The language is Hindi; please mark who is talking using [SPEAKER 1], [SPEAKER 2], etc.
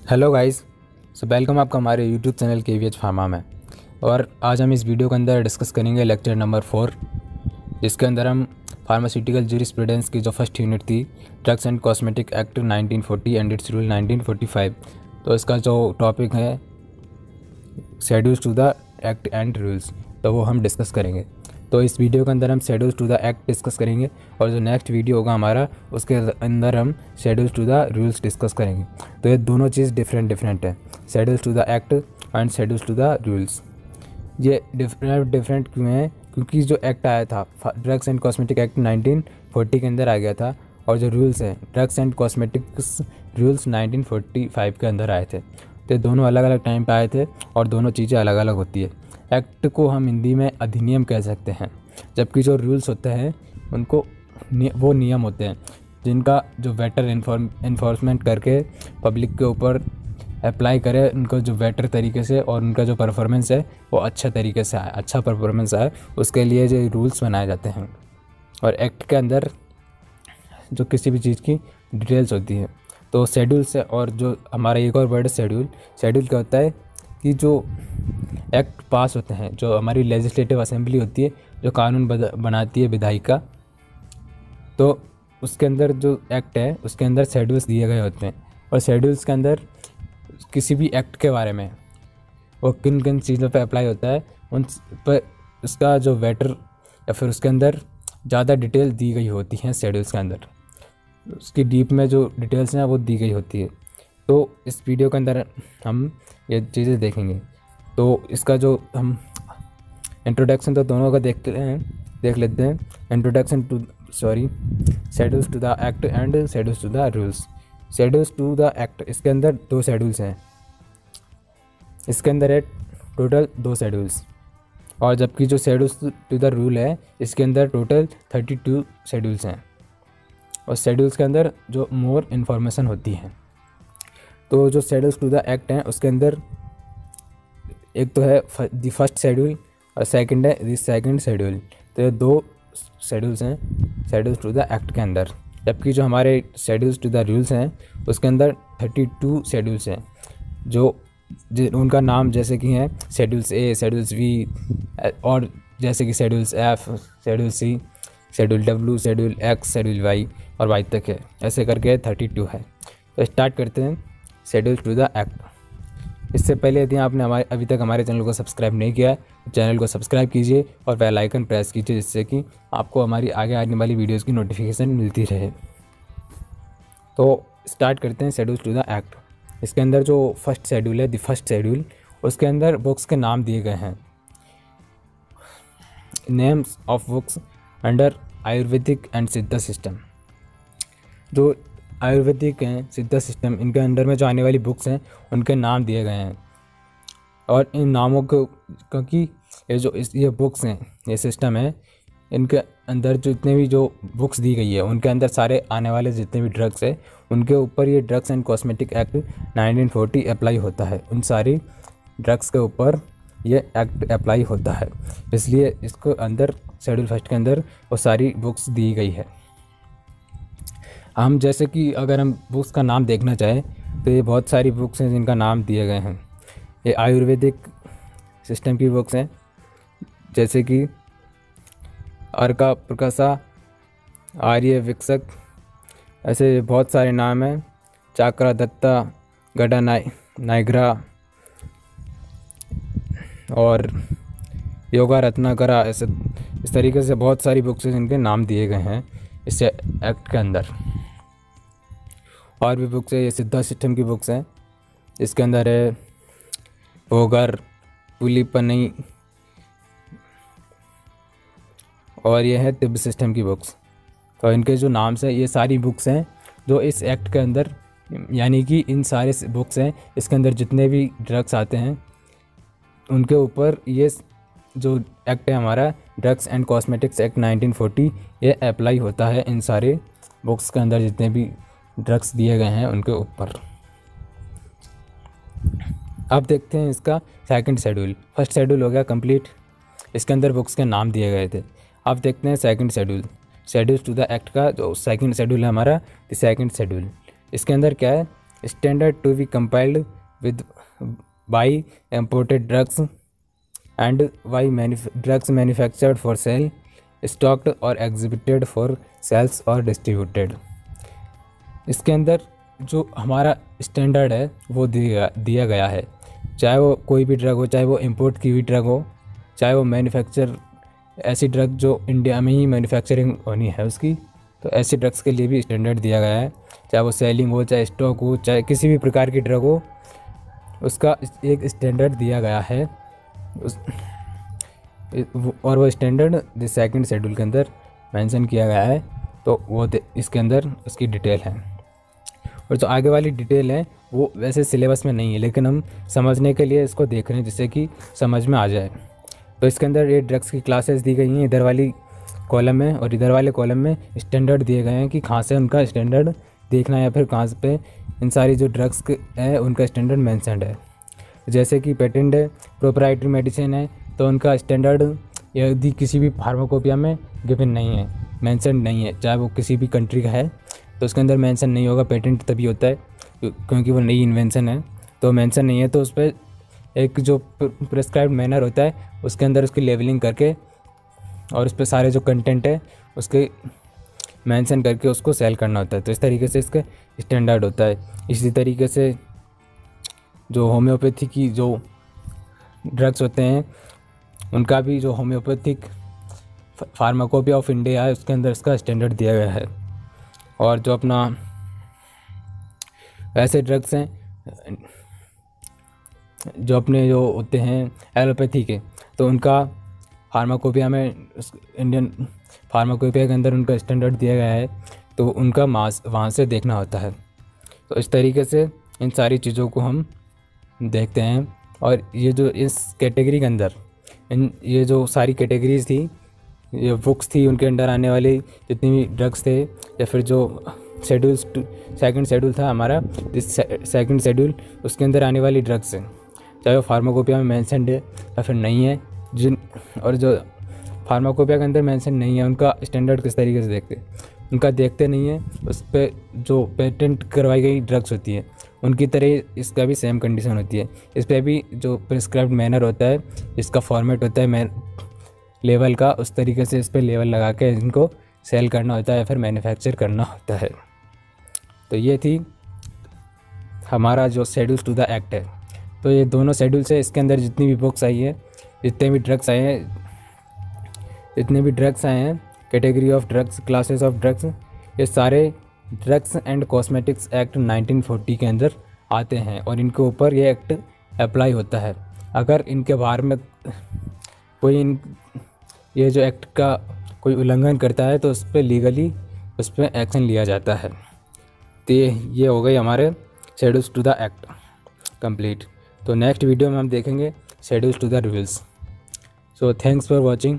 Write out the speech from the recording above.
[SPEAKER 1] Hello guys. वेलकम आपका हमारे यूट्यूब चैनल KVH फार्मा में। और आज हम इस वीडियो के अंदर डिस्कस करेंगे लेक्चर नंबर 4, जिसके अंदर हम फार्मास्यूटिकल जूरिस्प्रूडेंस की जो फर्स्ट यूनिट थी, drugs and cosmetic act 1940 and its rule 1945। तो इसका जो टॉपिक है schedules to the act and rules, तो वो हम डिस्कस करेंगे। तो इस वीडियो के अंदर हम schedules to the act discuss करेंगे और जो नेक्स्ट वीडियो होगा हमारा, उसके अंदर हम schedules to the rules discuss करेंगे। तो ये दोनों चीज़ डिफरेंट है, schedules to the act and schedules to the rules. ये डिफरेंट क्यों है? क्योंकि जो एक्ट आया था ड्रग्स एंड कॉस्मेटिक एक्ट 1940 के अंदर आ गया था, और जो रूल्स हैं ड्रग्स एंड कॉस्मेटिक्स रूल्स 1945 के अंदर आए थे। तो दोनों अलग अलग टाइम पे आए थे और दोनों चीज़ें अलग अलग होती है। एक्ट को हम हिंदी में अधिनियम कह सकते हैं, जबकि जो रूल्स होते हैं उनको वो नियम होते हैं जिनका जो बेटर इन्फोर्समेंट करके पब्लिक के ऊपर अप्लाई करे, उनको जो बेटर तरीके से और उनका जो परफॉर्मेंस है वो अच्छे तरीके से आए, अच्छा परफॉर्मेंस आए, उसके लिए जो रूल्स बनाए जाते हैं। और एक्ट के अंदर जो किसी भी चीज़ की डिटेल्स होती है। तो शेड्यूल से, और जो हमारा एक और वर्ड शेड्यूल क्या होता है कि जो एक्ट पास होते हैं, जो हमारी लेजिस्लेटिव असेंबली होती है, जो कानून बनाती है विधायिका, तो उसके अंदर जो एक्ट है उसके अंदर शेड्यूल्स दिए गए होते हैं। और शेड्यूल्स के अंदर किसी भी एक्ट के बारे में वो किन किन चीज़ों पे अप्लाई होता है, उन पर उसका जो बेटर या फिर उसके अंदर ज़्यादा डिटेल दी गई होती हैं। शेड्यूल्स के अंदर उसकी डीप में जो डिटेल्स हैं वो दी गई होती है। तो इस वीडियो के अंदर हम ये चीज़ें देखेंगे। तो इसका जो हम इंट्रोडक्शन तो दोनों का देख लेते हैं। Introduction to schedules to the act and schedules to the rules. Schedules to the act, इसके अंदर 2 शेड्यूल्स हैं। इसके अंदर है टोटल 2 शेड्यूल्स, और जबकि जो शेड्यूल्स टू द रूल है इसके अंदर टोटल 32 शेड्यूल्स हैं। और शेड्यूल्स के अंदर जो मोर इन्फॉर्मेशन होती है। तो जो शेड्यूल्स टू द एक्ट हैं उसके अंदर एक तो है द फर्स्ट शेड्यूल और सेकंड है द सेकंड शेड्यूल। तो ये 2 शेड्यूल्स हैं शेड्यूल्स टू द एक्ट के अंदर। जबकि जो हमारे शेड्यूल्स टू द रूल्स हैं उसके अंदर 32 शेड्यूल्स हैं, जो उनका नाम जैसे कि हैं शेड्यूल्स ए, शेड्यूल्स बी, और जैसे कि schedules F, schedule C, schedule W, schedule X, schedule Y और वाई तक है। ऐसे करके 32 है। तो स्टार्ट करते हैं शेड्यूल्स टू द एक्ट। इससे पहले यदि आपने अभी तक हमारे चैनल को सब्सक्राइब नहीं किया है तो चैनल को सब्सक्राइब कीजिए और बेल आइकन प्रेस कीजिए, जिससे कि आपको हमारी आगे आने वाली वीडियोज़ की नोटिफिकेशन मिलती रहे। तो स्टार्ट करते हैं शेड्यूल्स टू द एक्ट। इसके अंदर जो फर्स्ट शेड्यूल है, द फर्स्ट शेड्यूल, उसके अंदर बुक्स के नाम दिए गए हैं। Names of books under Ayurvedic and सिद्धा सिस्टम। जो आयुर्वेदिक हैं, सिद्धा सिस्टम, इनके अंडर में जो आने वाली बुक्स हैं उनके नाम दिए गए हैं। और इन नामों को, क्योंकि ये बुक्स हैं, ये सिस्टम है, इनके अंदर जितने भी जो बुक्स दी गई है उनके अंदर सारे आने वाले जितने भी ड्रग्स हैं उनके ऊपर ये drugs and cosmetic act 1940 apply होता है। उन सारी ड्रग्स के ऊपर ये एक्ट अप्लाई होता है, इसलिए इसको अंदर शेड्यूल फर्स्ट के अंदर वो सारी बुक्स दी गई है। हम जैसे कि अगर हम बुक्स का नाम देखना चाहें तो ये बहुत सारी बुक्स हैं जिनका नाम दिए गए हैं। ये आयुर्वेदिक सिस्टम की बुक्स हैं, जैसे कि अर्का प्रकाशा, आर्य विकसक, ऐसे बहुत सारे नाम हैं। चाकरा दत्ता, गडा नाइग्रा और योगा रत्नाकरा, ऐसे इस तरीके से बहुत सारी बुक्स हैं जिनके नाम दिए गए हैं इस एक्ट के अंदर। और भी बुक्स है, ये सिद्धा सिस्टम की बुक्स हैं। इसके अंदर है भोगर, पुलिपनी, और ये है तिब्बत सिस्टम की बुक्स। तो इनके जो नाम से ये सारी बुक्स हैं जो इस एक्ट के अंदर, यानी कि इन सारे बुक्स हैं इसके अंदर जितने भी ड्रग्स आते हैं उनके ऊपर ये जो एक्ट है हमारा ड्रग्स एंड कॉस्मेटिक्स एक्ट 1940 ये अप्लाई होता है इन सारे बुक्स के अंदर जितने भी ड्रग्स दिए गए हैं उनके ऊपर। अब देखते हैं इसका सेकंड शेड्यूल। फर्स्ट शेड्यूल हो गया कंप्लीट, इसके अंदर बुक्स के नाम दिए गए थे। अब देखते हैं second schedule, schedules to the act का जो सेकंड शेड्यूल है हमारा, द सेकंड शेड्यूल। इसके अंदर क्या है standard to be compiled with by imported drugs and by drugs manufactured for sale, stocked or exhibited for sales or distributed। इसके अंदर जो हमारा स्टैंडर्ड है वो दिया गया है, चाहे वो कोई भी ड्रग हो, चाहे वो इंपोर्ट की हुई ड्रग हो, चाहे वो मैन्युफैक्चर ऐसी ड्रग जो इंडिया में ही मैन्युफैक्चरिंग होनी है उसकी, तो ऐसी ड्रग्स के लिए भी स्टैंडर्ड दिया गया है। चाहे वो सेलिंग हो, चाहे स्टॉक हो, चाहे किसी भी प्रकार की ड्रग हो, उसका एक स्टैंडर्ड दिया गया है। और वो स्टैंडर्ड द सेकंड शेड्यूल के अंदर मेंशन किया गया है, तो वो इसके अंदर उसकी डिटेल है। और जो आगे वाली डिटेल है वो वैसे सिलेबस में नहीं है, लेकिन हम समझने के लिए इसको देख रहे हैं जिससे कि समझ में आ जाए। तो इसके अंदर ये ड्रग्स की क्लासेस दी गई हैं इधर वाली कॉलम में, और इधर वाले कॉलम में स्टैंडर्ड दिए गए हैं कि कहाँ से उनका स्टैंडर्ड देखना है, या फिर कहाँ पे इन सारी जो ड्रग्स है उनका स्टैंडर्ड मेंशन्ड है। जैसे कि पेटेंट है, प्रोप्राइटरी मेडिसिन है, तो उनका स्टैंडर्ड यदि किसी भी फार्माकोपिया में गिवन नहीं है, मेंशन नहीं है, चाहे वो किसी भी कंट्री का है, तो उसके अंदर मेंशन नहीं होगा। पेटेंट तभी होता है क्योंकि वो नई इन्वेंशन है, तो मेंशन नहीं है तो उस पर एक जो प्रिस्क्राइब्ड मैनर होता है उसके अंदर उसकी लेवलिंग करके और उस पर सारे जो कंटेंट है उसके मेंशन करके उसको सेल करना होता है। तो इस तरीके से इसका स्टैंडर्ड होता है। इसी तरीके से जो होम्योपैथी की जो ड्रग्स होते हैं उनका भी जो होम्योपैथिक फार्माकोपिया ऑफ इंडिया है उसके अंदर इसका स्टैंडर्ड दिया गया है। और जो अपना ऐसे ड्रग्स हैं जो अपने जो होते हैं एलोपैथी के, तो उनका फार्माकोपिया में इंडियन फार्माकोपिया के अंदर उनका स्टैंडर्ड दिया गया है, तो उनका मास वहाँ से देखना होता है। तो इस तरीके से इन सारी चीज़ों को हम देखते हैं। और ये जो इस कैटेगरी के अंदर ये जो सारी कैटेगरीज थी, ये बुक्स थी, उनके अंडर आने वाली जितनी भी ड्रग्स थे, या फिर जो सेकंड शेड्यूल था हमारा, जिस सेकंड शेड्यूल उसके अंदर आने वाली ड्रग्स हैं, चाहे वो फार्माकोपिया में मेंशन्ड है या फिर नहीं है, और जो फार्माकोपिया के अंदर मेंशन नहीं है उनका स्टैंडर्ड किस तरीके से देखते हैं, उनका देखते नहीं है। उस पर जो पेटेंट करवाई गई ड्रग्स होती है उनकी तरह इसका भी सेम कंडीशन होती है। इस पर भी जो प्रिस्क्राइब्ड मैनर होता है, इसका फॉर्मेट होता है लेवल का, उस तरीके से इस पर लेवल लगा के इनको सेल करना होता है या फिर मैन्युफैक्चर करना होता है। तो ये थी हमारा जो शेड्यूल्स टू द एक्ट है। तो ये दोनों शेड्यूल्स है, इसके अंदर जितनी भी बुक्स आई है, जितने भी ड्रग्स आए हैं, category of drugs, classes of drugs, ये सारे ड्रग्स एंड कॉस्मेटिक्स एक्ट 1940 के अंदर आते हैं और इनके ऊपर ये एक्ट अप्लाई होता है। अगर इनके बारे में कोई ये जो एक्ट का कोई उल्लंघन करता है तो उस पर लीगली उस पर एक्शन लिया जाता है। तो ये हो गई हमारे schedules to the act complete. तो नेक्स्ट वीडियो में हम देखेंगे schedules to the rules. So thanks for watching.